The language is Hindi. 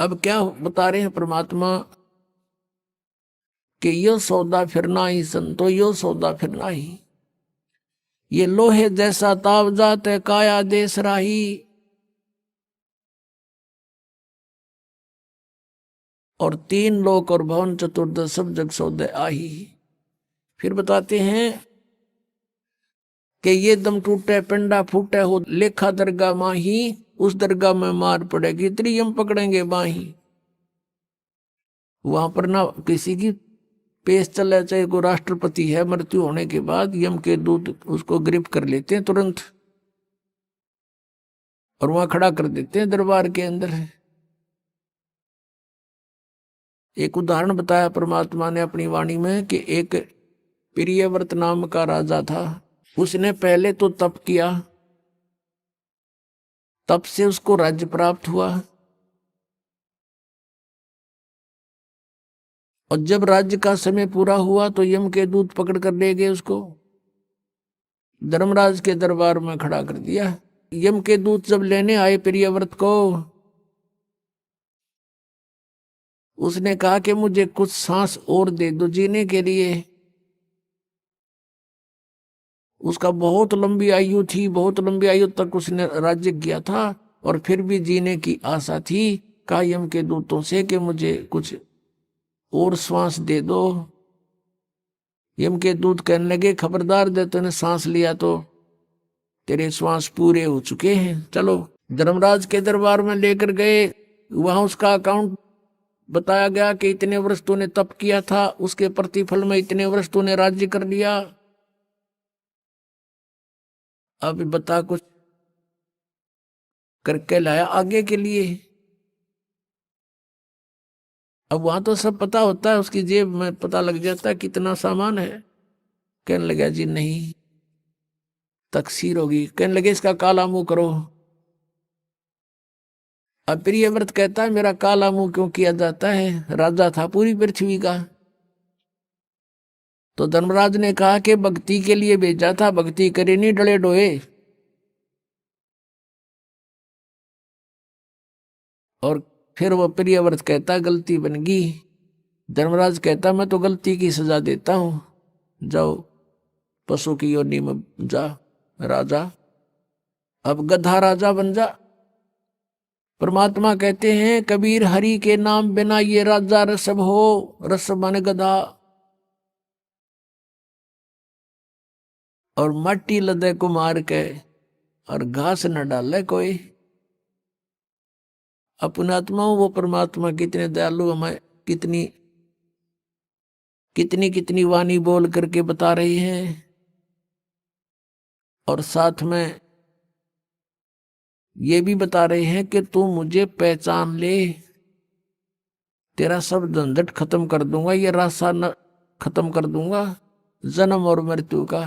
अब क्या बता रहे हैं परमात्मा कि यो सौदा फिरना ही संतो, यो सौदा फिरना ही। ये लोहे जैसा ताव जाते काया देश राही। और तीन लोक और भवन चतुर्दश सब जग सौदे आही। फिर बताते हैं कि ये दम टूटे पिंडा फूटे हो लेखा दरगाह माही। उस दरगाह में मार पड़ेगी त्रियम पकड़ेंगे बाही। वहां पर ना किसी की पेश चले, चाहे कोई राष्ट्रपति है, मृत्यु होने के बाद यम के दूत उसको गिरफ्त कर लेते हैं तुरंत और वहां खड़ा कर देते हैं दरबार के अंदर। एक उदाहरण बताया परमात्मा ने अपनी वाणी में कि एक प्रियव्रत नाम का राजा था। उसने पहले तो तप किया, तप से उसको राज्य प्राप्त हुआ। और जब राज्य का समय पूरा हुआ तो यम के दूत पकड़ कर ले गए उसको, धर्मराज के दरबार में खड़ा कर दिया। यम के दूत जब लेने आए प्रियव्रत को, उसने कहा कि मुझे कुछ सांस और दे दो जीने के लिए। उसका बहुत लंबी आयु थी, बहुत लंबी आयु तक उसने राज्य किया था और फिर भी जीने की आशा थी। कहा यम के दूतों से कि मुझे कुछ और श्वास दे दो। यम के दूत कहने लगे खबरदार, दे तूने सांस लिया तो तेरे श्वास पूरे हो चुके हैं, चलो। धर्मराज के दरबार में लेकर गए। वहां उसका अकाउंट बताया गया कि इतने वर्ष तूने तप किया था, उसके प्रतिफल में इतने वर्ष तूने राज्य कर लिया। अब बता कुछ करके लाया आगे के लिए। अब वहां तो सब पता होता है, उसकी जेब में पता लग जाता है कितना सामान है। कहने लगा जी नहीं, तकसीर होगी। कहने लगे इसका काला मुंह करो। अब प्रियव्रत कहता है मेरा काला मुंह क्यों किया जाता है, राजा था पूरी पृथ्वी का। तो धर्मराज ने कहा कि भक्ति के लिए भेजा था, भक्ति करे नहीं डले डोए। और फिर वो प्रियव्रत कहता गलती बन गई। धर्मराज कहता मैं तो गलती की सजा देता हूं, जाओ पशु की योनि में जा राजा, अब गधा राजा बन जा। परमात्मा कहते हैं कबीर हरि के नाम बिना ये राजा रसब हो। रसब माने गधा। और माटी लदे को मार के और घास न डाले कोई। अपने आत्माओं वो परमात्मा कितने दयालु हमें कितनी कितनी कितनी वाणी बोल करके बता रही हैं। और साथ में ये भी बता रहे हैं कि तू मुझे पहचान ले, तेरा सब झंझट खत्म कर दूंगा, ये रास्ता न खत्म कर दूंगा जन्म और मृत्यु का।